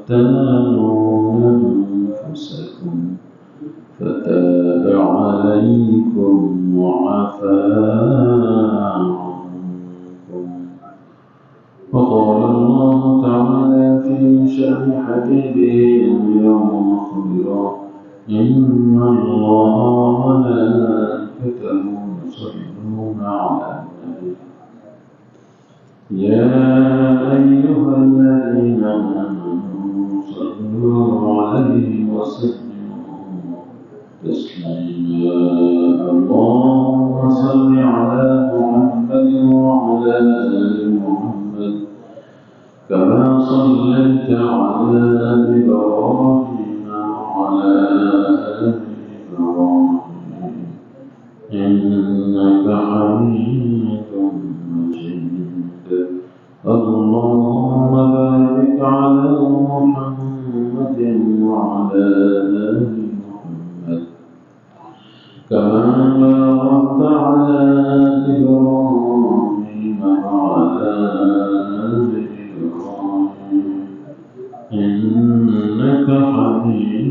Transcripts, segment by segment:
تختانون أنفسكم فتاب عليكم وعفا عنكم. وقال الله تعالى في شأن حبيبه يوم مخبرا إن الله وملائكته يصلون على النبي يا أيها الذين آمنوا صلوا عليه وسلموا تسليما. اللهم صل على محمد وعلى آل محمد كما صليت على إبراهيم وعلى آل إبراهيم إنك حميد مجيد. اللهم بارك على محمد وعلى آل محمد كما باركت على إبراهيم وعلى آل إبراهيم إنك حميد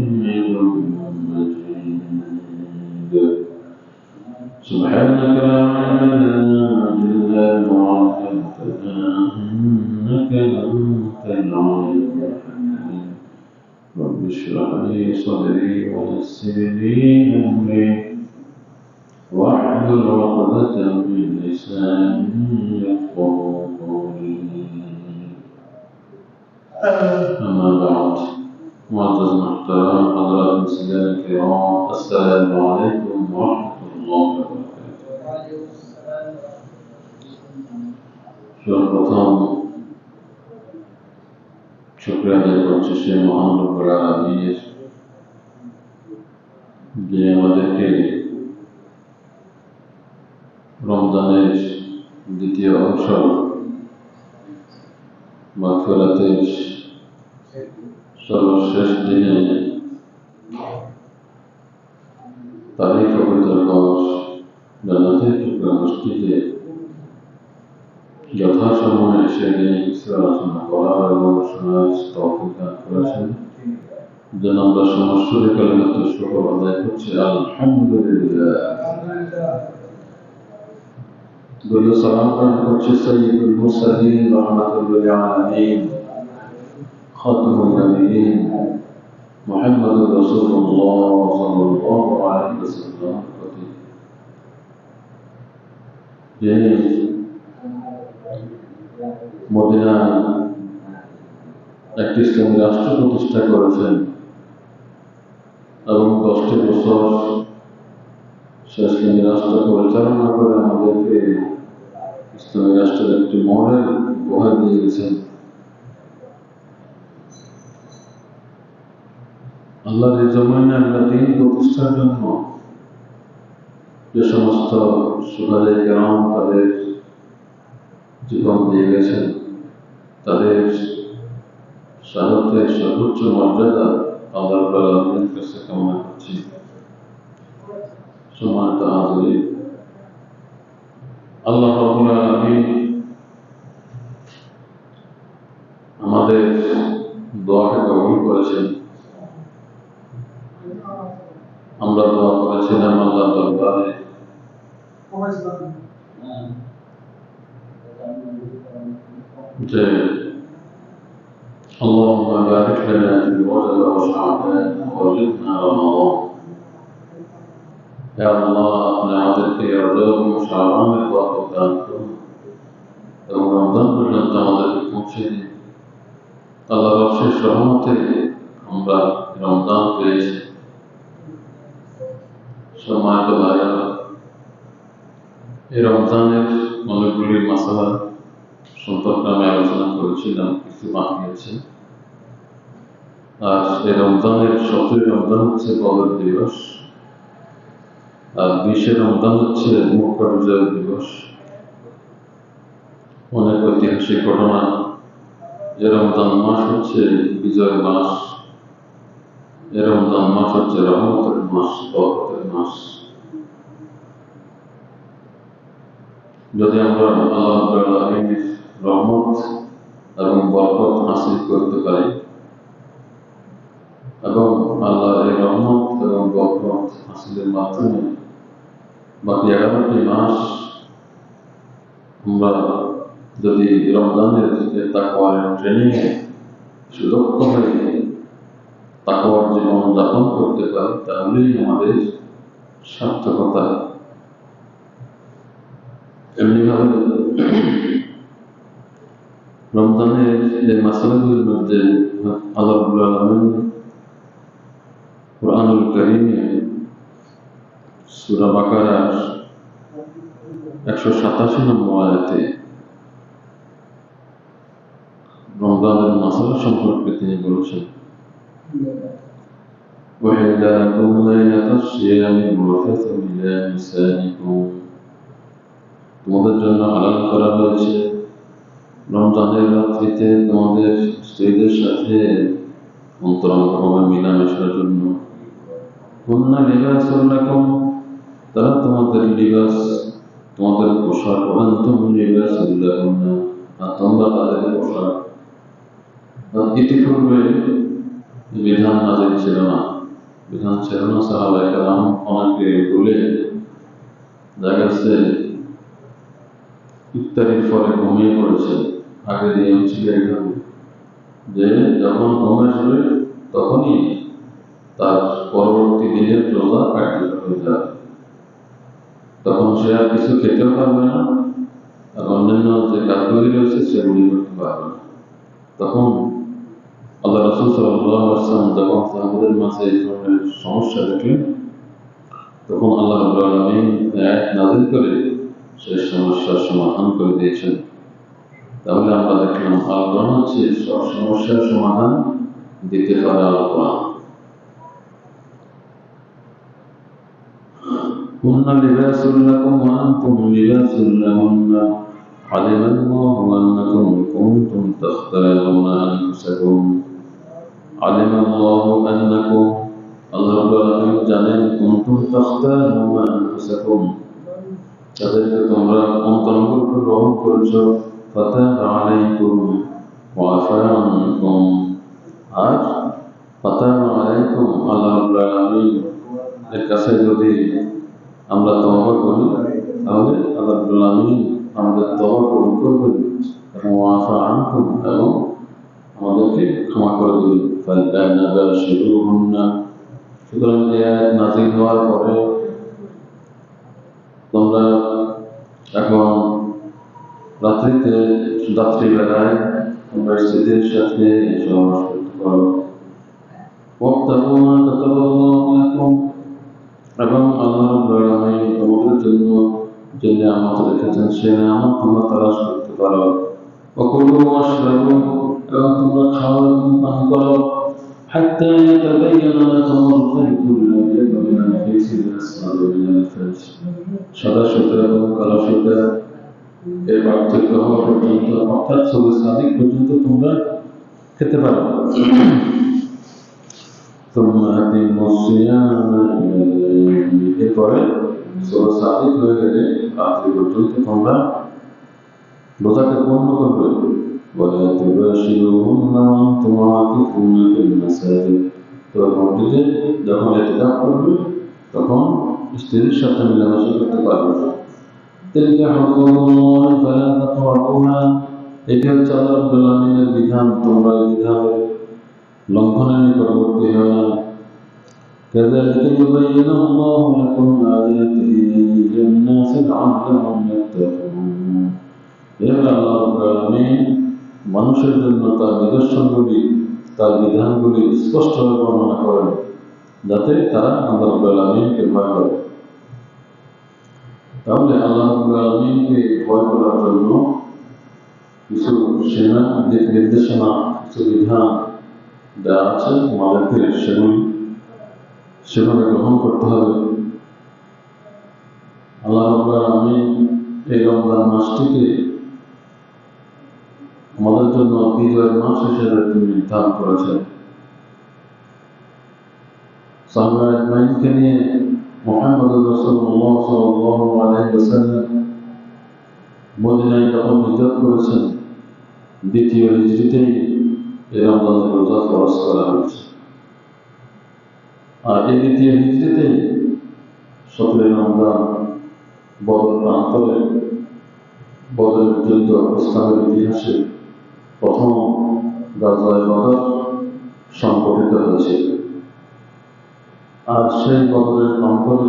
مجيد. سبحانك لا علم لنا إلا ما علمتنا إنك أنت العليم الحكيم. رب اشرح لي صدري ويسر لي أمري واحلل عقدة من لساني يفقهوا قولي. أما بعد، معزز محترم حضرات المسلمين الكرام، السلام عليكم ورحمة الله وبركاته. সর্বপ্রথম শুকরিয়া আদায় করছি সেই মহান রব্বুল আলামিনের যে আমাদেরকে রমজানের দ্বিতীয় অংশ মাগফিরাতের সর্বশেষ দিনে তারই পবিত্র ঘর জান্নাতের টুকরা মসজিদে যথাসময়ে এসে কিছু আলোচনা করার এবং শোনার তৌফিক দান করেছেন। যেন আমরা সমস্ত কালিমাতুর শুকর আদায় করছি আলহামদুলিল্লাহ। দুরূদ সালাম প্রেরণ করছি সাইয়্যিদুল মুরসালিন রাহমাতুল লিল আলামিন খাতামুন নবিয়্যিন মুহাম্মদুর রাসূলুল্লাহ সাল্লাল্লাহু আলাইহি ওয়াসাল্লাম প্রতি। যিনি মদিনায় একটি ইসলামী রাষ্ট্র প্রতিষ্ঠা করেছেন এবং 10টি বছর সে ইসলামী রাষ্ট্র পরিচালনা করে আমাদেরকে ইসলামী রাষ্ট্রের একটি মডেল উপহার দিয়ে গেছেন। আল্লাহর এই জমিনে আল্লাহ দ্বীন প্রতিষ্ঠার জন্য যে সমস্ত সুহাদায়ে কেরাম তাদের জীবন দিয়ে গেছেন, তাদের শাহাদাতের সর্বোচ্চ মর্যাদা আল্লাহ রাব্বুল আলামিনের কাছে কামনা করছি। সম্মানিত হাজিরিন, আল্লাহ রাব্বুল আলামিন আমাদের দোয়াকে কবুল করেছেন। আমরা দোয়া করেছিলাম আল্লাহ দরবারে যে اللهم بارك لنا في رجب وشعبان وبلغنا رمضان. يا الله আপনি আমাদেরকে রজব ও শাবানের বরকত দান করুন এবং রমজান পর্যন্ত আমাদেরকে পৌঁছে দিন। আল্লাহর অশেষ রহমতে আমরা রমজান পেয়েছি। সম্মানিত ভাইরা, এই রমজানের অনেকগুলি মাসালা সম্পর্কে আমি আলোচনা করেছিলাম, কিছু বাকি আছে। আর এই রমজানের 17 রমজান হচ্ছে বদর দিবস, আর 20 রমজান হচ্ছে মক্কা বিজয় দিবস। অনেক ঐতিহাসিক ঘটনা। এই রমজান মাস হচ্ছে বিজয় মাস, এই রমজান মাস হচ্ছে রহমতের মাস, বরকতের মাস। যদি আমরা আল্লাহ রাব্বুল আলামিনের রহমত এবং বরকত হাসিল করতে পারি, রহমত এবং বরকত হাসিলের মাধ্যমে বাকি 11টি মাস আমরা যদি রমজানের তাকওয়ার ট্রেনিংয়ে সুদক্ষ হয়ে তাকওয়ার জীবন যাপন করতে পারি, তাহলেই আমাদের সার্থকতা। এমনিভাবে রমজানের এই মাসালাগুলির মধ্যে আল্লাহ রাব্বুল আলামিন কুরআনুল কারীমে সূরা বাকারার 187 নম্বর আয়াতে রমজানের মাসালা সম্পর্কে তিনি বলেছেন, وَحِلَّ لَكُمْ لَيْلَةَ الصِّيَامِ الرَّفَثُ إِلَى نِسَائِكُمْ, তোমাদের জন্য হালাল করা হয়েছে রমজানের রাত্রিতে তোমাদের স্ত্রীদের সাথে অন্তরঙ্গভাবে মিলামেশার জন্য। হুন্না লিবাসুন লাকুম, তারা তোমাদের লিবাস, তোমাদের পোশাক। আনতুম লিবাসুন লাহুন্না, আর তোমরা তাদের পোশাক। ইতিপূর্বে বিধান নাযিল ছিল না, বিধান ছিল না। সাহাবায়ে কেরাম অনেকে বলে দেখা গেছে ইফতারির পরে ঘুমিয়ে পড়েছে। আগে নিয়ম ছিল এখানে যে যখন ঘুম আসবে তখনই তার পরবর্তী দিনের রোজা কার্যকর হয়ে যাবে, তখন সে আর কিছু খেতেও পারবে না, আর অন্যান্য যে কাজগুলি রয়েছে সেগুলি করতে পারবে না। তখন আল্লাহ রাসূল সাল্লাল্লাহু আলাইহি ওয়াসাল্লাম যখন সাহাবাদের মাঝে এই ধরনের সমস্যা দেখলেন, তখন আল্লাহ রাব্বুল আলামিন আয়াত নাযিল করে সেই সমস্যার সমাধান করে দিয়েছেন। তাহলে আমরা দেখলাম আল-কোরআন হচ্ছে সব সমস্যার সমাধান দিতে পারা আল-কোরআন। হুন্না লিবাসুন লাকুম ওয়া আনতুম লিবাসুন লাহুন্না আলিমাল্লাহু আন্নাকুম কুনতুম তাখতানুনা আনফুসাকুম। আলিমাল্লাহু আন্নাকুম, আল্লাহ রাব্বুল আলামিন জানেন, কুনতুম তাখতানুনা আনফুসাকুম, তাদেরকে তোমরা অন্তরঙ্গরূপে গ্রহণ করেছো। ফাতাবা আলাইকুম ওয়া আফা আনকুম, আর ফাতাবা আলাইকুম, আল্লাহ রাব্বুল আলামিন এর কাছে যদি আমরা তওবা করি তাহলে আল্লাহ রাব্বুল আলামিন আমাদের তওবা কবুল করবেন এবং ওয়া আফা আনকুম, এবং আমাদেরকে ক্ষমা করে দিবেন। ফালতানা বাশিরুহুন্না, সুতরাং এই আয়াত নাযিল হওয়ার পরে তোমরা এখন রাত্রিবেলায় তোমরা স্ত্রীদের সাথে সহবাস করতে পারো। ওয়াক্তাবু মা কাতাবাল্লাহু লাকুম, এবং আল্লাহ রাব্বুল আলামিন তোমাদের জন্য যে নিয়ামত রেখেছেন সে নিয়ামত তোমরা তালাশ করতে পারো। ওয়াকুলু ওয়াশরাবু, এবং তোমরা খাও এবং পান করো। হাত্তা ইয়াতাবায়ানা লাকুমুল খাইতুল আবিয়াদু মিনাল খাইতিল আসওয়াদি মিনাল ফাজর, সাদা সুতা এবং কালো সুতা এর পার্থক্য হওয়া পর্যন্ত, অর্থাৎ সূরা সাদিক পর্যন্ত তোমরা খেতে পারো। এরপরে সূরা সাদিক হয়ে গেলে রাত্রি পর্যন্ত তোমরা রোজাকে পূর্ণ করবে। ওয়ালা তুবাশিরুহুন্না ওয়া আনতুম আকিফুনা ফিল মাসাজিদ, তোমরা মসজিদে যখন ইতিকাফ করবে তখন স্ত্রীর সাথে মেলামেশা করতে পারবে না। তিলকা হুকুমুল্লাহ ফালা তাকরাবুহা, এটা হচ্ছে আল্লাহ রাব্বুল আলামিনের বিধান, তোমরা এই বিধানের লঙ্ঘনের নিকটবর্তী হও না। কাযালিকা ইউবাইয়িনুল্লাহু লাকুম আয়াতিহি লিন-নাসি লা'আল্লাহুম ইয়াত্তাকুন, এভাবে আল্লাহ রাব্বুল আলামিন মানুষের জন্য তার নিদর্শনগুলি, তার বিধানগুলি স্পষ্টভাবে বর্ণনা করেন, যাতে তারা আল্লাহ রাব্বুল আলামিনকে ভয় করে। তাহলে আল্লাহ রাব্বুল আলামিনকে ভয় করার জন্য কিছু নির্দেশনা, কিছু বিধান দেওয়া আছে, আমাদেরকে সেগুলি সেভাবে গ্রহণ করতে হবে। আল্লাহ রাব্বুল আলামিন এই রমজান মাসটিকে আমাদের জন্য বিজয়ের মাস হিসেবে তিনি নির্ধারণ করেছেন। সাহাবা আজমাইনকে নিয়ে মুহাম্মদুর রাসূলুল্লাহ সাল্লাল্লাহু আলাইহি ওয়াসাল্লাম মদিনায় যখন হিজরত করেছেন, দ্বিতীয় হিজরিতেই এই রমজানের রোজা ফরজ করা হয়েছে। আর এই দ্বিতীয় হিজরিতে 17 রমজান বদর প্রান্তরে বদরের যুদ্ধ ইসলামের ইতিহাসে প্রথম গাজওয়ায়ে বদর সংঘটিত হয়েছে। আর সেই বদরের প্রান্তরে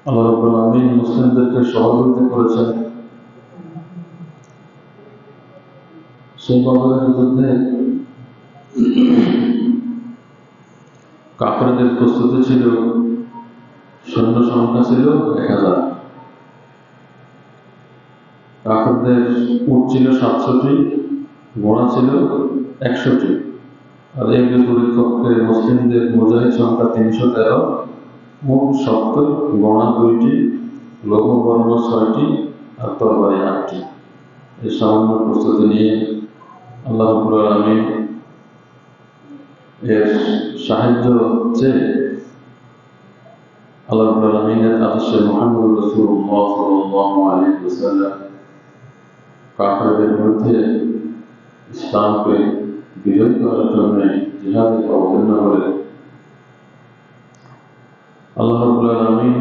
আল্লাহ রাব্বুল আলামিন মুসলিমদেরকে সহযোগিতা করেছেন। সেই বদরের যুদ্ধে কাফেরদের প্রস্তুতি ছিল, সৈন্য সংখ্যা ছিল 1000, কাফেরদের উট ছিল 700টি, ঘোড়া ছিল 100টি, আর এর বিপরীত পক্ষে মুসলিমদের মুজাহিদ সংখ্যা 313, মোট 70, ঘোড়া 2টি, লৌহবর্ম 6টি আর তরবারি 8টি। এই সামান্য প্রস্তুতি নিয়ে আল্লাহ রাব্বুল আলামিন এর সাহায্য চেয়ে আল্লাহ রাব্বুল আলামিনের আদেশে মুহাম্মদ রাসূলুল্লাহ সাল্লাল্লাহু আলাইহি ওয়াসাল্লাম কাফেরদের বিরুদ্ধে ইসলামকে বিজয় করার জন্য জিহাদে অবতীর্ণ হলেন। আল্লাহ রাব্বুল আলামিন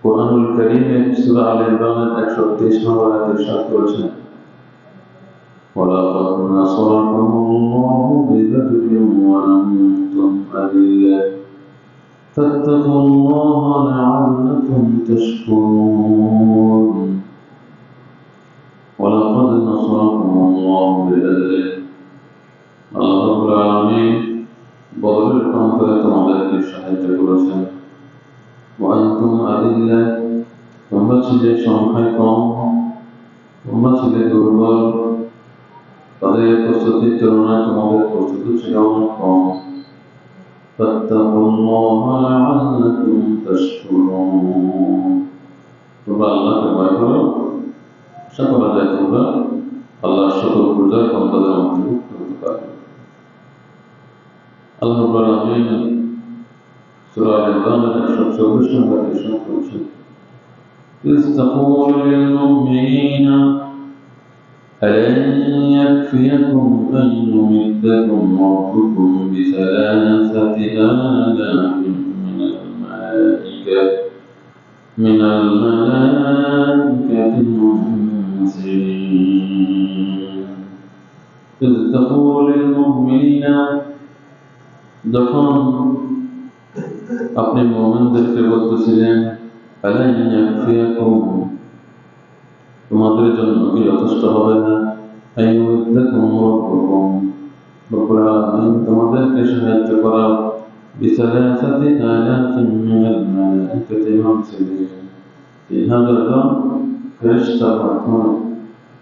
কুরআনুল কারীমের সূরা আলে ইমরানের 123 নম্বর আয়াতে ইরশাদ করেছেন, وَلَقَدْ نَصَرَكُمُ اللَّهُ بِبَدْرٍ وَأَنْتُمْ أَذِلَّةٌ فَاتَّقُوا اللَّهَ لَعَلَّكُمْ تَشْكُرُونَ وَلَقَدْ نَصَرَكُمُ اللَّهُ بِبَدْرٍ আল্লাহ রাব্বুল আলামিন বদরের প্রান্তরে তোমাদেরকে সাহায্য করেছেন। وأنتم أذلة তোমরা ছিলে সংখ্যায় কম, তোমরা ছিলে দুর্বল, তাদের প্রস্তুতির তুলনায় তোমাদের প্রস্তুতি ছিল অনেক কম। فاتقوا الله لعلكم تشكرون তোমরা আল্লাহকে ভয় করো, আশা করা যায় তোমরা আল্লাহর শুকরগুজার বান্দাদের অন্তর্ভুক্ত হতে পারবে। আল্লাহ রাব্বুল আলামিন সূরা আলে ইমরানের 124 নম্বর আয়াতে ইরশাদ করেছেন, إذ تقول للمؤمنين ألن يكفيكم أن يمدكم ربكم ب3 آلاف من الملائكة منزلين إذ تقول للمؤمنين যখন আপনি মুমিনদেরকে বলতেছিলেন, ألن يكفيكم তোমাদের জন্য কি যথেষ্ট হবে না, أن يمدكم ربكم রব্বুল আলামিন তোমাদেরকে সাহায্য করা ب3 آلاف من الملائكة منزلين 3000 জন ফেরেশতার মাধ্যমে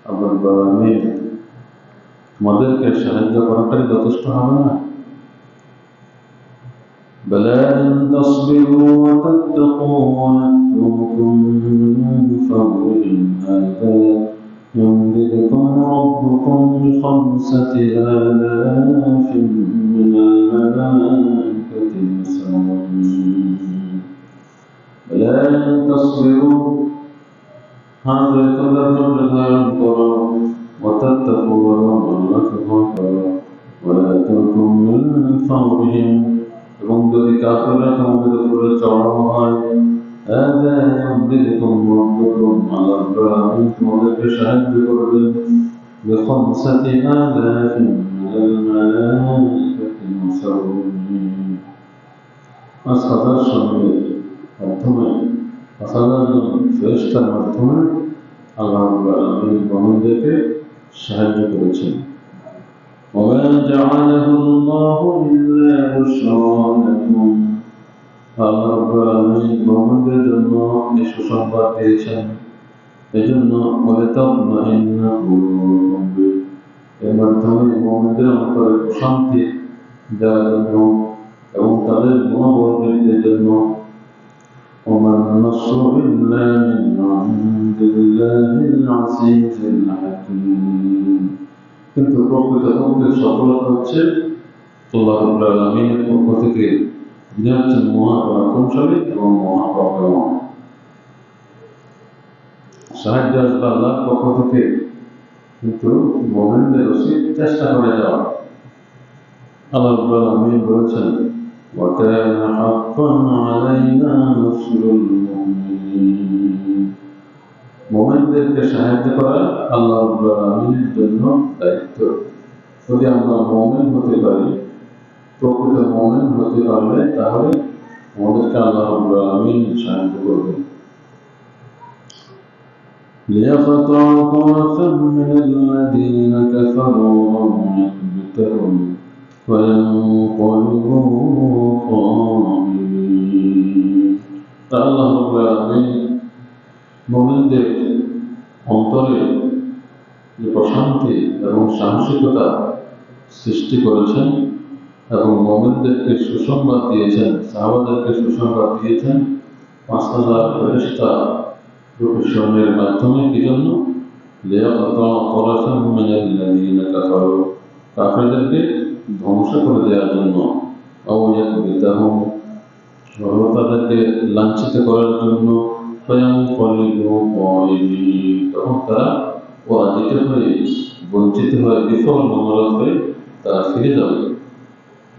আল্লাহ রাব্বুল আলামিন তোমাদেরকে সাহায্য করাটাই যথেষ্ট হবে না। بلى إن تصبروا وتتقوا ويأتوكم من فورهم هذا يمددكم ربكم ب5 آلاف من الملائكة مسومين بلى إن تصبروا هذا تدرج وتتقوا ويغفر ويأتوكم من فورهم এবং যদি কাফেররা তোমাদের উপরে চড়ানো হয়, هذا يمددكم ربكم আল্লাহ রাব্বুল আলামিন তোমাদেরকে সাহায্য করবেন ب5 آلاف من الملائكة مسومين 5000 সৈন্যের মাধ্যমে 5000 জন ফেরেশতার মাধ্যমে আল্লাহ রাব্বুল আলামিন মুমিনদেরকে সাহায্য করেছেন। وما جعله الله إلا بشرى لكم আল্লাহ রাব্বুল আলামিন মুমিনদের জন্য এই সুসংবাদ দিয়েছেন, এজন্য ওয়ালিতাতমাইন্না কুলুবুহুম বিহি এর মাধ্যমে মুমিনদের অন্তরে প্রশান্তি দেওয়ার জন্য এবং তাদের মনোবল বৃদ্ধির জন্য। وما النصر إلا من عند الله العزيز الحكيم কিন্তু প্রকৃতপক্ষে সফলতা হচ্ছে আল্লাহ রাব্বুল আলামিনের পক্ষ থেকে, যিনি হচ্ছেন মহাপরাক্রমশালী এবং মহাপ্রজ্ঞাময়। সাহায্য আসবে আল্লাহর পক্ষ থেকে, কিন্তু মুমিনদের উচিত চেষ্টা করে যাওয়া। আল্লাহ রাব্বুল আলামিন বলেছেন وَكَانَ حَقًّا عَلَيْنَا نَصْرُ الْمُؤْمِنِينَ মুমিনদেরকে সাহায্য করা আল্লাহ রাব্বুল আলামিনের জন্য দায়িত্ব। যদি আমরা মুমিন হতে পারি, প্রকৃত মুমিন হতে পারলে তাহলে আমাদেরকে আল্লাহ রাব্বুল আলামিন সাহায্য করবেন। ليقطع طرفا من الذين كفروا أو يكبتهم فينقلبوا خائبين। আল্লাহ রাব্বুল আলামিন মুমিনদের অন্তরে যে প্রশান্তি এবং সাহসিকতা সৃষ্টি করেছেন এবং মুমিনদেরকে সুসংবাদ দিয়েছেন, সাহাবাদেরকে সুসংবাদ দিয়েছেন ৫,০০০ ফেরেশতা প্রশাসনের মাধ্যমে। কি জন্য? লিয়াকতা'a তারাফান মিনাল্লাযীনা কাফারু, কাফেরদেরকে ধ্বংস করে দেওয়ার জন্য, আও ইয়াকবিতাহুম, তাদেরকে লাঞ্ছিত করার জন্য, ফায়ানকালিবু খাইবিন, তখন তারা পরাজিত হয়ে, বঞ্চিত হয়ে, বিফল মনোরথ হয়ে তারা ফিরে যাবে।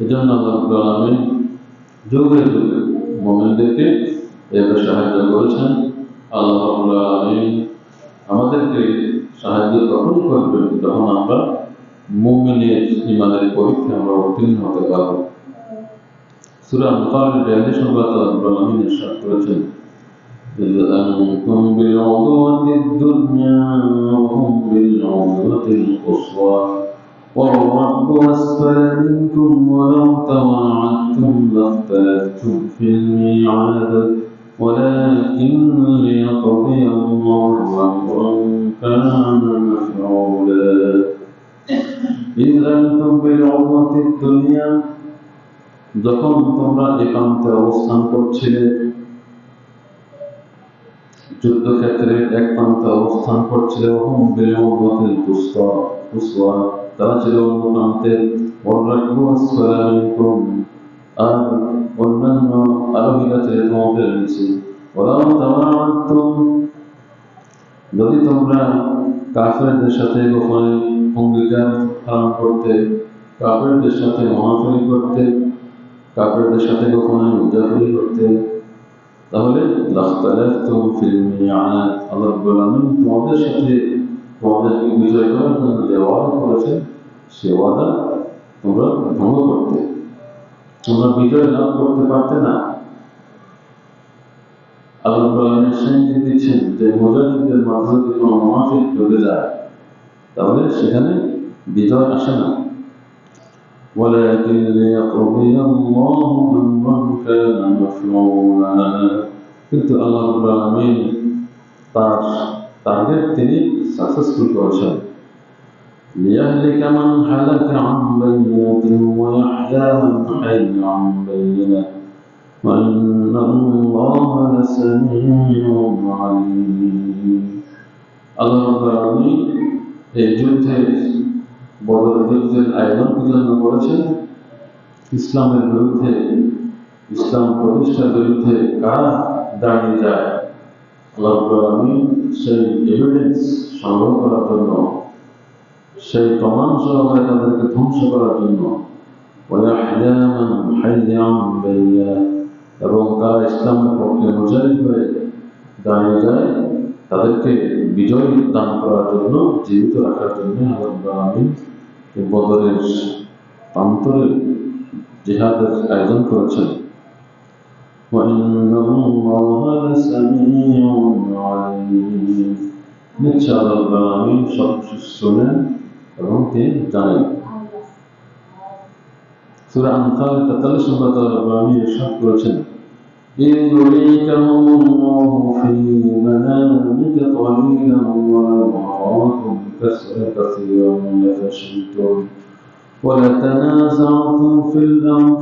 এজন্য আল্লাহ রাব্বুল আলামিন যুগে যুগে মুমিনদেরকে এভাবে সাহায্য করেছেন। আল্লাহ রাব্বুল আলামিন আমাদেরকে সাহায্য তখনই করবেন যখন আমরা মুমিনের ঈমানের পরীক্ষায় আমরা উত্তীর্ণ হতে পারব। সূরা আনফালের ৪২ নম্বর আয়াতে আল্লাহ রাব্বুল আলামিন ইরশাদ করেছেন إذ أنتم بالعدوة الدنيا وهم بالعدوة القصوى والركب أسفل منكم ولو تواعدتم لاختلفتم في الميعاد ولكن ليقضي الله أمرا كان مفعولا إذ أنتم بالعدوة الدنيا যখন তোমরা একান্তে অবস্থান করছিলে, যুদ্ধক্ষেত্রে এক প্রান্তে অবস্থান করছিল, ওহুম বিল-উদওয়াতিল কুসওয়া, তারা ছিল অন্য প্রান্তে, ওয়ার-রাকবু আসফালা মিনকুম, আর অন্যান্য আরোহীরা ছিল তোমাদের নিচে। ওয়ালাউ তাওয়াআদতুম, যদি তোমরা কাফেরদের সাথে গোপনে অঙ্গীকার পালন করতে, কাফেরদের সাথে মহাফিল করতে, কাফেরদের সাথে গোপনে মুজাফিরি করতে, তাহলে লাখতালাফতুম ফিল মিআদ, আল্লাহ রাব্বুল আলামিন তোমাদের সাথে তোমাদেরকে বিজয় করার জন্য যে ওয়াদা করেছেন সে ওয়াদা তোমরা ভঙ্গ করতে, তোমরা বিজয় লাভ করতে পারতে না। আল্লাহ রাব্বুল আলামিন ইঙ্গিত দিচ্ছেন যে মুজাহিদদের মাঝে যদি কোনো মুনাফিক ঢুকে যায় তাহলে সেখানে বিজয় আসে না। ولكن ليقضي الله أمرا كان مفعولا, কিন্তু আল্লাহ রাব্বুল আলামিন তার টার্গেট তিনি সাকসেসফুল করেছেন। লিয়াহলিকা মান হালাকা আন বাইয়িনাতিন ওয়া ইয়াহইয়া মান হাইয়া আন বাইয়িনা ওয়া ইন্নাল্লাহা লাসামিউন আলীম। আল্লাহ রাব্বুল আলামিন এই যুদ্ধে, বদর যুদ্ধের আয়োজন কি জন্য করেছেন? ইসলামের বিরুদ্ধে, ইসলাম প্রতিষ্ঠার বিরুদ্ধে কারা দাঁড়িয়ে যায়, আল্লাহ রাব্বুল আলামিন সেই এভিডেন্স সংগ্রহ করার জন্য, সেই প্রমাণ সহকারে তাদেরকে ধ্বংস করার জন্য, ওয়ায়াহইয়া মান হাইয়া আন বাইয়িনা, এবং কারা ইসলামের পক্ষে মুজাহিদ হয়ে দাঁড়িয়ে যায় তাদেরকে বিজয় দান করার জন্য, জীবিত রাখার জন্য আল্লাহ রাব্বুল আলামিন বদরের প্রান্তরে জিহাদের আয়োজন করেছেন। নিশ্চয় আল্লাহ রাব্বুল আলামিন সবকিছু শোনেন এবং তিনি জানেন। সূরা আনফাল ৪৩ নম্বর আয়াতে আল্লাহ রাব্বুল আলামিন ইরশাদ করেছেন إذ يريكهم الله في منامك قليلا ولو أراكم كثيرا لفشلتم ولتنازعتم في الأمر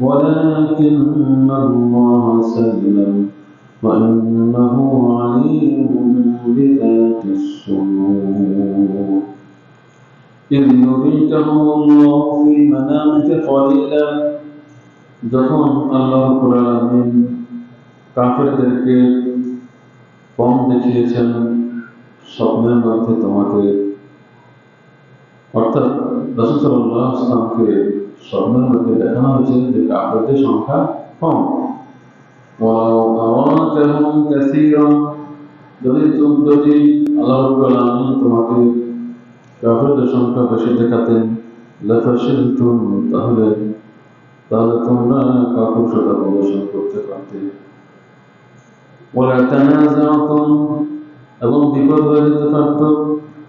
ولكن الله سلم وإنه عليم بذات الصدور إذ يريكهم الله في منامك قليلا, যখন আল্লাহ রাব্বুল আলামিন কাফেরদেরকে কম দেখিয়েছেন স্বপ্নের মধ্যে তোমাকে, অর্থাৎ রাসূল সাল্লাল্লাহু আলাইহি ওয়াসাল্লামকে স্বপ্নের মধ্যে দেখানো হয়েছে যে কাফেরদের সংখ্যা কম। ওয়ালাউ আরাকাহুম কাসীরান, যদি আল্লাহ রাব্বুল আলামিন তোমাকে কাফেরদের সংখ্যা বেশি দেখাতেন, লাফাশিলতুম, তাহলে তোমরা কাপুরুষতা প্রদর্শন করতে পারতে। ওয়ালা তানাযাতুম, এবং বিপদ হয়ে যেতে পারত।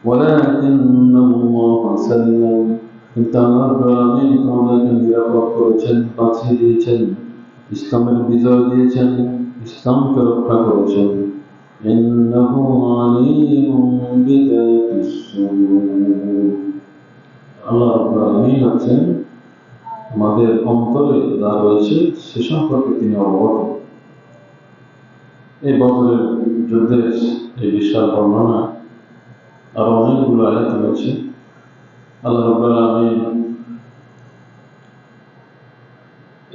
ওয়ালাকিন্নাল্লাহা সাল্লাম, কিন্তু আল্লাহ রাব্বুল আলামিন তোমাদেরকে নিরাপদ করেছেন, বাঁচিয়ে দিয়েছেন, ইসলামের বিজয় দিয়েছেন, ইসলামকে রক্ষা করেছেন। ইন্নাহু আলীমুম বিযাতিস সুদূর, আল্লাহ রাব্বুল আলামিন হচ্ছেন আমাদের অন্তরে যা রয়েছে সে সম্পর্কে তিনি অবগত। এই বদরের যুদ্ধের এই বিশাল বর্ণনা আরো অনেকগুলো আয়াত রয়েছে। আল্লাহ রাব্বুল আলামিন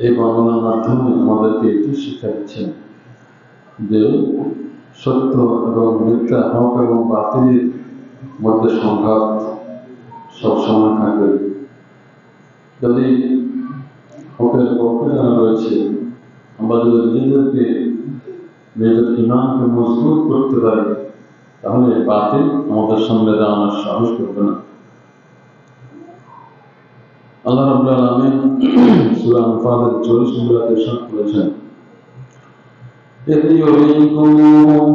এই বর্ণনার মাধ্যমে আমাদেরকে এটি শিক্ষা দিচ্ছেন যে সত্য এবং মিথ্যা, হক এবং বাতিলের মধ্যে সংঘাত সবসময় থাকবে। যদি হকের পক্ষে যারা রয়েছে, আমরা যদি নিজেদের ঈমানকে মজবুত করতে পারি, তাহলে বাতিল আমাদের সামনে দাঁড়ানোর সাহস করবে না। আল্লাহ রাব্বুল আলামিন সূরা আনফালের 40 নম্বর আয়াতে ইরশাদ করেছেন, إذ يريكموهم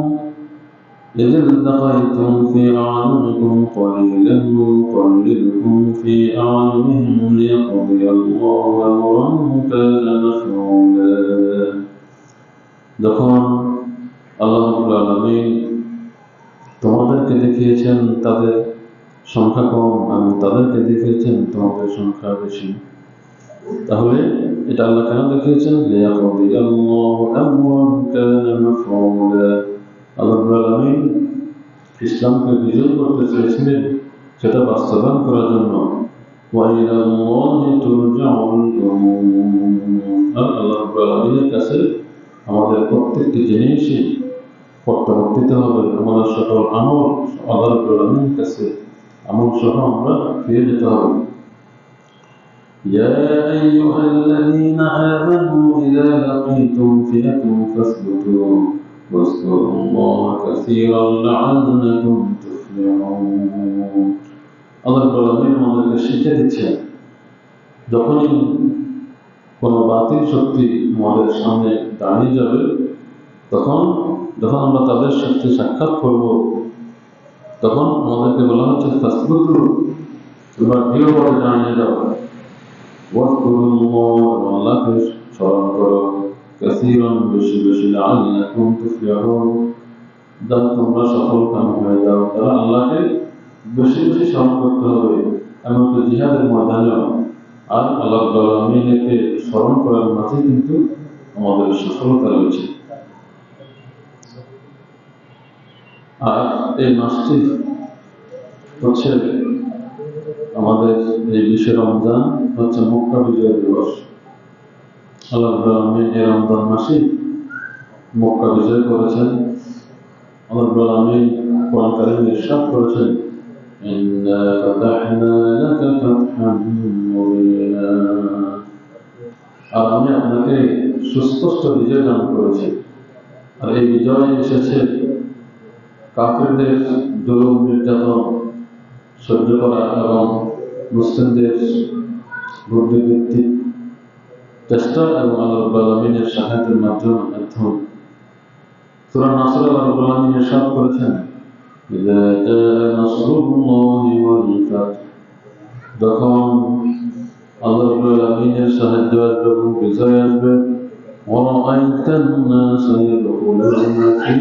إذ التقيتم في أعينكم قليلا ويقللكم في أعينهم ليقضي الله أمرا كان مفعولا। যখন আল্লাহ রাব্বুল আলামিন তোমাদেরকে দেখিয়েছেন তাদের সংখ্যা কম এবং তাদেরকে দেখিয়েছেন তোমাদের সংখ্যা বেশি, তাহলে এটা আল্লাহ কেন দেখিয়েছেন? লিয়াকদি আল্লাহু আমরান কানা মাফউলা, আল্লাহ রাব্বুল আলামিন ইসলামকে বিজয় করতে চেয়েছিলেন, সেটা বাস্তবায়ন করার জন্য। ওয়া ইলাল্লাহি তুরজাউল উমুর, আল্লাহ রাব্বুল আলামিনের কাছে আমাদের প্রত্যেকটি জিনিসই প্রত্যাবর্তিত হবে। আমাদের সকল আমল আল্লাহ রাব্বুল আলামিনের কাছে আমল সহ আমরা ফিরে যেতে হবে। يا أيها الذين آمنوا إذا لقيتم فئة فاثبتوا واذكروا الله كثيرا لعلكم تفلحون। আল্লাহ রাব্বুল আলামিন আমাদেরকে শিক্ষা দিচ্ছেন, যখনই কোনো বাতিল শক্তি আমাদের সামনে দাঁড়িয়ে যাবে, যখন আমরা তাদের সাথে সাক্ষাৎ করব, তখন আমাদেরকে বলা হচ্ছে ফাসবুতু, তোমরা দৃঢ়ভাবে দাঁড়িয়ে যাও। ওয়াজকুরুল্লাহ, আল্লাহকে স্মরণ করো, কাসীরান, বেশি বেশি, লাআল্লাকুম তুফলিহুন, যাতে তোমরা সফলকাম হয়ে যাও। তারা আল্লাহকে বেশি বেশি স্মরণ করতে হবে, এমনকি জিহাদের ময়দানেও। আর আল্লাহ রাব্বুল আলামিনকে স্মরণ করার মাঝে কিন্তু আমাদের সফলতা রয়েছে। আর এই মাসটি হচ্ছে আমাদের এই বিশ্ব রমজান, হচ্ছে মক্কা বিজয় দিবস। আল্লাহ রাব্বুল আলামিন এই রমজান মাসে মক্কা বিজয় করেছেন। আল্লাহ রাব্বুল আলামিন কোরআন কারীমে ইরশাদ করেছেন, ইন্না ফাতাহনা লাকা ফাতহান মুবিনা, আর আমি আপনাকে সুস্পষ্ট বিজয় দান করেছি। আর এই বিজয় এসেছে কাফেরদের জুলুম নির্যাতন সহ্য করা এবং মুসলিমদের বুদ্ধিবৃত্তিক চেষ্টা এবং আল্লাহ রাব্বুল আলামিনের সাহায্যের মাধ্যমে। সূরা নাসর আল্লাহ রাব্বুল আলামিন ইরশাদ করেছেন, ইযা জাআ নাসরুল্লাহি ওয়াল ফাত, যখন আল্লাহ রাব্বুল আলামিনের সাহায্য আসবে এবং বিজয় আসবে, ওয়ারাআইতান নাসা ইয়াদখুলুনা ফী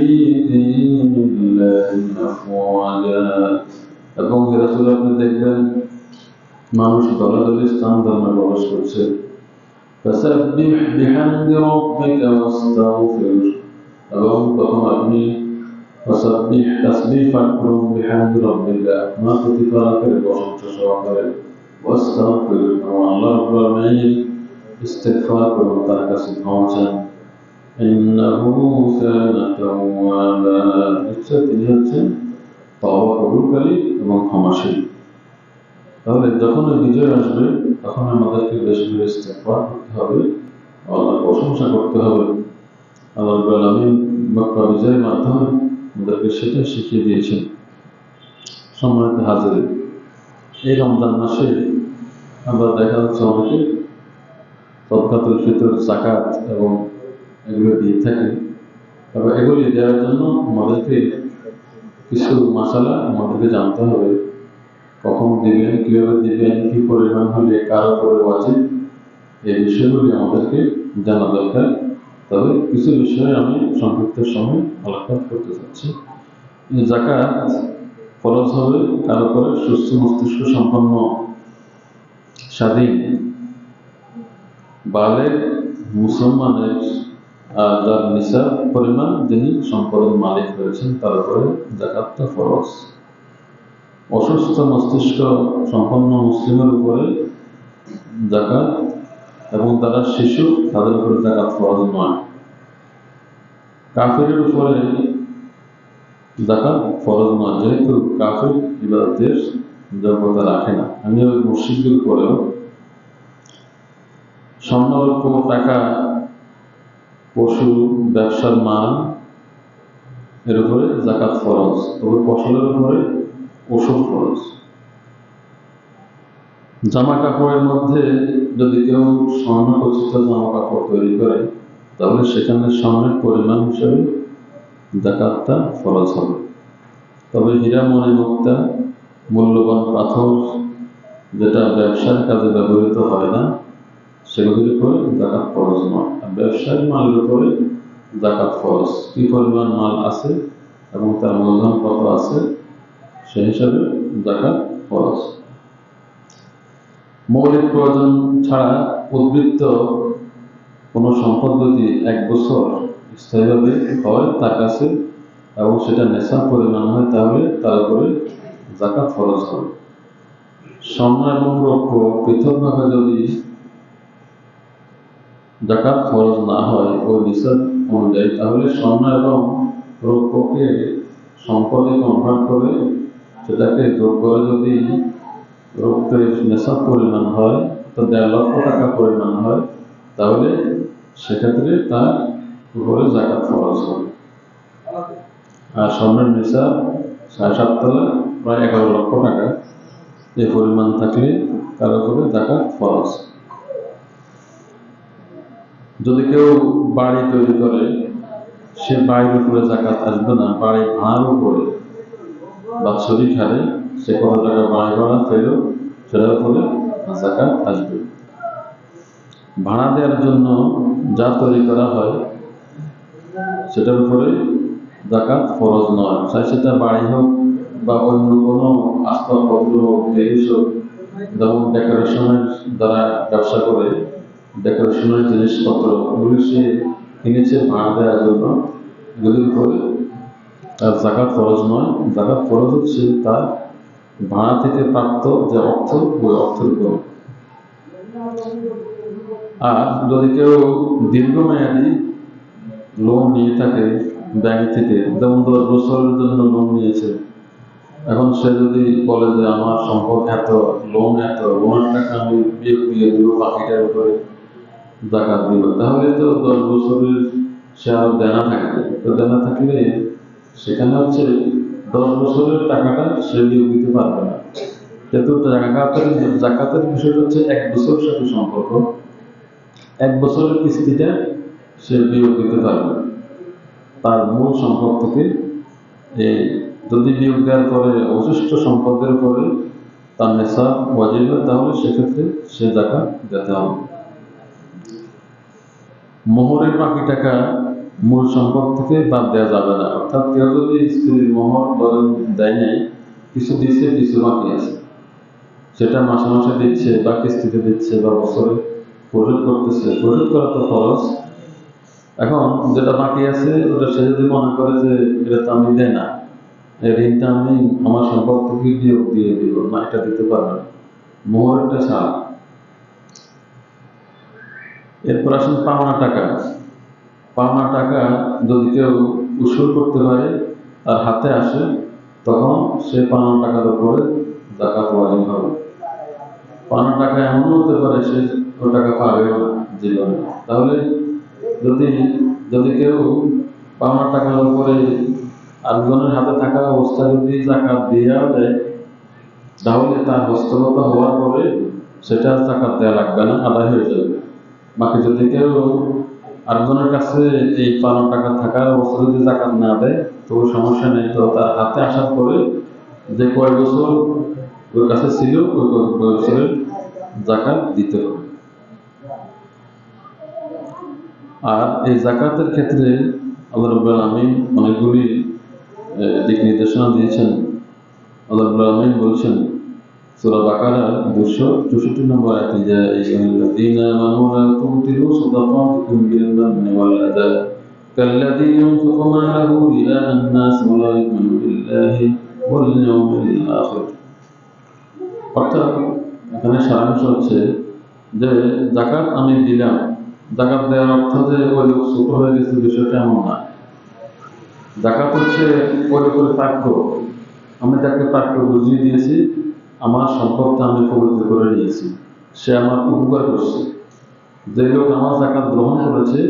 দীনিল্লাহি আফওয়াজা, এবং হে রাসূল আপনি দেখবেন মানুষ দলাদলি ইসলাম ধর্মে প্রবেশ করছে। ফাসাব্বিহ বিহামদি রাব্বিকা ওয়াস্তাগফির, এবং তখন আপনি ফাসাব্বিহ, তাসবিহ পাঠ করুন, বিহামদি রাব্বিকা, আপনার প্রতিপালকের প্রশংসা সহকারে, ওয়াস্তাগফির, এবং আল্লাহ রাব্বুল আলামিনের ইস্তিগফার করুন, তার কাছে ক্ষমা চান। ইন্নাহু কানা তাওয়াবা, নিশ্চয় তিনি হচ্ছেন তওবা কবুলকারী এবং ক্ষমাশীল। তাহলে যখন বিজয় আসবে তখন আমাদেরকে বেশি বেশি ইস্তেগফার করতে হবে, আল্লাহর প্রশংসা করতে হবে। আল্লাহ রাব্বুল আলামিন মক্কা বিজয়ের মাধ্যমে আমাদেরকে সেটা শিখিয়ে দিয়েছেন। সম্মানিত হাজির, এই রমজান মাসে আমরা দেখা যাচ্ছে অনেকে সদকাতুল ফিতর, যাকাত এবং এগুলো দিয়ে থাকি। তবে এগুলি দেওয়ার জন্য আমাদেরকে কিছু মাসালা আমাদেরকে জানতে হবে। কখন দিবেন, কীভাবে দিবেন, কী পরিমাণ হলে কার উপরে ওয়াজিব, এই বিষয়গুলি আমাদেরকে জানা দরকার। তবে কিছু বিষয়ে আমি সংক্ষিপ্ত সময় আলোকপাত করতে চাচ্ছি। যাকাত ফরজ হবে কার উপরে? সুস্থ মস্তিষ্ক সম্পন্ন, স্বাধীন, বালেগ মুসলমানের, আর যার নিসাব পরিমাণ যিনি সম্পদের মালিক হয়েছেন তার উপরে যাকাতটা ফরজ। অসুস্থ মস্তিষ্ক সম্পন্ন মুসলিমের উপরে যাকাত এবং তারা শিশু, তাদের উপরে যাকাত ফরজ নয়। কাফিরের উপরে যাকাত ফরজ নয়, যেহেতু কাফির ইবাদতের যোগ্যতা রাখে না। আমি ওই মুশরিকদের উপরেও স্বর্ণরৌপ্য, টাকা, পশু, ব্যবসার মাল, এর উপরে যাকাত ফরজ। তবে ফসলের উপরে ওষুধ ফরজ। জামা কাপড়ের মধ্যে যদি কেউ স্বর্ণখচিত জামা কাপড় তৈরি করে তাহলে সেখানে স্বর্ণের পরিমাণ হিসেবে যাকাতটা ফরজ হবে। তবে হীরা, মণিমুক্তা, মূল্যবান পাথর যেটা ব্যবসার কাজে ব্যবহৃত হয় না, সেগুলির উপরে যাকাত ফরজ নয়। আর ব্যবসায়িক মালের উপরে যাকাত ফরজ। কি পরিমাণ মাল আছে এবং তার মূলধন কত আছে সেই হিসাবে যাকাত ফরজ। মৌলিক প্রয়োজন ছাড়া উদ্বৃত্ত কোনো সম্পদ যদি 1 বছর স্থায়ীভাবে হয় তার কাছে এবং সেটা নেশার পরিমাণ হয় তাহলে তার উপরে যাকাত ফরজ হবে। স্বর্ণ এবং রৌপ্য পৃথকভাবে যদি যাকাত ফরজ না হয় ওই নিসাব অনুযায়ী, তাহলে স্বর্ণ এবং রৌপ্যকে সম্পদে কনভার্ট করে সেটাকে যোগ করে যদি রৌপ্যের নেশাব পরিমাণ হয়, তো 1.5 লক্ষ টাকা পরিমাণ হয়, তাহলে সেক্ষেত্রে তার উপরে যাকাত ফরজ হবে। আর স্বর্ণের নেশাব 7.5 তোলা, প্রায় 11 লক্ষ টাকা, এই পরিমাণ থাকলে তার উপরে যাকাত ফরজ। যদি কেউ বাড়ি তৈরি করে, সে বাড়ির উপরে যাকাত আসবে না। বাড়ি ভাড়ার উপরে বাৎসরিক হারে সে কত টাকা বাড়ি ভাড়া পেল সেটার উপরে যাকাত আসবে। ভাড়া দেওয়ার জন্য যা তৈরি করা হয় সেটার উপরে যাকাত ফরজ নয়। চাই সেটা বাড়ি হোক বা অন্য কোনো আসবাবপত্র হোক, জিনিস হোক, যেমন ডেকোরেশনের দ্বারা ব্যবসা করে ডেকোরেশনের জিনিসপত্র ওগুলি সে কিনেছে ভাড়া দেওয়ার জন্য, এগুলির উপরে তার যাকাত ফরজ নয়। যাকাত ফরজ হচ্ছে তার ভাড়া থেকে প্রাপ্ত যে অর্থ, ওই অর্থের উপর। আর যদি কেউ দীর্ঘমেয়াদী লোন নিয়ে থাকে ব্যাংক থেকে, যেমন 10 বছরের জন্য লোন নিয়েছে, এখন সে যদি বলে যে আমার সম্পদ এত, লোন এত, লোনের টাকা আমি বিয়োগ দিয়ে দিব, বাকিটার উপরে যাকাত দিব, তাহলে তো 10 বছরের সে আরো দেনা থাকবে। তো দেনা থাকলে সেখানে হচ্ছে 10 বছরের টাকাটা সে বিয়োগ দিতে পারবে না। কিন্তু যাকাতের বিষয় হচ্ছে 1 বছরের সাথে সম্পর্ক। 1 বছরের কিস্তিটা সে বিয়োগ দিতে পারবে তার মূল সম্পদ থেকে। যদি বিয়োগ দেওয়ার পরে অবশিষ্ট সম্পদের উপরে তার নেশাব ওয়াজিব হয় তাহলে সেক্ষেত্রে সে যাকাত দিতে হবে। মোহরের বাকি টাকা মূল সম্পদ থেকে বাদ দেওয়া যাবে না। অর্থাৎ কেউ যদি স্ত্রীর মোহর ধরেন দেয় নাই, কিছু দিচ্ছে, কিছু বাকি আছে, সেটা মাসে মাসে দিচ্ছে বা কিস্তিতে দিচ্ছে বা বছরে পরিশোধ করতেছে, পরিশোধ করা তো খরচ। এখন যেটা বাকি আছে ওটা সে যদি মনে করে যে এটা তো আমি দেয় না, এই ঋণটা আমি আমার সম্পদ থেকে বিয়োগ দিয়ে দিব না, এটা দিতে পারবে না, মোহরটা ছাড়া। এরপর আসেন পাওনা টাকা। পাওনা টাকা যদি কেউ উসুল করতে পারে, তার হাতে আসে, তখন সে পাওনা টাকার উপরে যাকাত ওয়াজিব হবে। পারে সে ও টাকা পাবেও না জীবনে। তাহলে যদি যদি কেউ পাওনা টাকার উপরে আরেকজনের হাতে থাকা অবস্থায় যদি জাকাত দিয়েও দেয়, তাহলে তার হস্তগত হওয়ার পরে সেটা জাকাত দেওয়া লাগবে না, আদায় হয়ে যাবে। বাকি যদি কেউ আরেকজনের কাছে এই পাওনা টাকা থাকার অবস্থা যদি জাকাত না দেয়, তো সমস্যা নেই, তো তার হাতে আসার পরে যে কয় বছর ওর কাছে ছিল ওই বছরের জাকাত দিতে হবে। আর এই জাকাতের ক্ষেত্রে আল্লাহ রাব্বুল আলামিন অনেকগুলি দিক নির্দেশনা দিয়েছেন। আল্লাহ রাব্বুল আলামিন বলছেন সূরা বাকারা 264 নম্বর আয়াতে, যে আইয়ুহাল্লাযীনা আমানু লা তুবতিলু সাদাকাতিকুম বিল মান্নি ওয়াল আযা কাল্লাযী ইউনফিকু মালাহু রিআআন নাস ওয়া লা ইউমিনু বিল্লাহি ওয়াল ইয়াউমিল আখির। অর্থাৎ এখানে সারাংশ হচ্ছে যে জাকাত আমি দিলাম, জাকাত দেওয়ার অর্থ যে ওই লোক ছোট হয়ে গেছে বিষয়টা এমন না। জাকাত হচ্ছে ওই লোকের প্রাপ্য, আমি তাকে প্রাপ্য বুঝিয়ে দিয়েছি, আমার সম্পদটা আমি পবিত্র করে নিয়েছি, সে আমার উপকার করছে। যে লোক আমার জাকাত গ্রহণ করেছে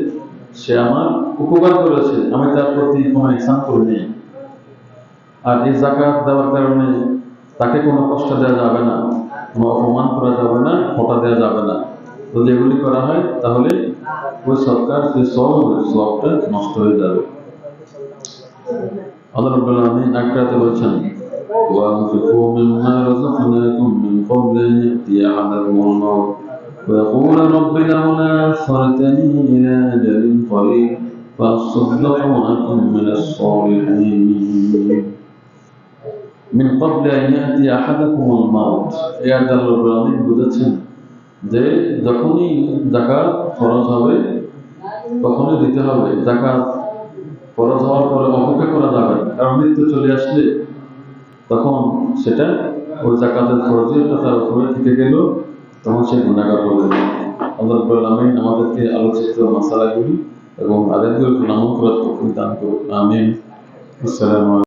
সে আমার উপকার করেছে, আমি তার প্রতি কোনো ইহসান করিনি। আর এই জাকাত দেওয়ার কারণে তাকে কোনো কষ্ট দেওয়া যাবে না, কোনো অপমান করা যাবে না, খোটা দেওয়া যাবে না। যদি এগুলি করা হয় তাহলে ওই সরকার যে সবটা নষ্ট হয়ে যাবে। আল্লাহ রাব্বুল আলামিন আয়াতে বলছেন, وأنفقوا مما رزقناكم من قبل أن يأتي أحدكم الموت ويقول رب لولا أخرتني إلى أجل قريب فأصدق وأكن من الصالحين من قبل أن يأتي أحدكم الموت। এই আয়াতে আল্লাহ রাব্বুল আলামিন বুঝাচ্ছেন যে যখনই যাকাত ফরজ হবে তখনই দিতে হবে। যাকাত ফরজ হওয়ার পরে অপেক্ষা করা যাবে না, কারণ মৃত্যু চলে আসলে তখন সেটা ওই জাকাতের ফরজিয়তটা তার উপরে থেকে গেল, তখন সে গুনাহগার হবে। আল্লাহ রাব্বুল আলামিন আমাদেরকে আলোচিত মাসালাগুলি এবং আয়াতগুলো আমল করার তৌফিক দান করুন। আমিন। আসসালামু আলাইকুম।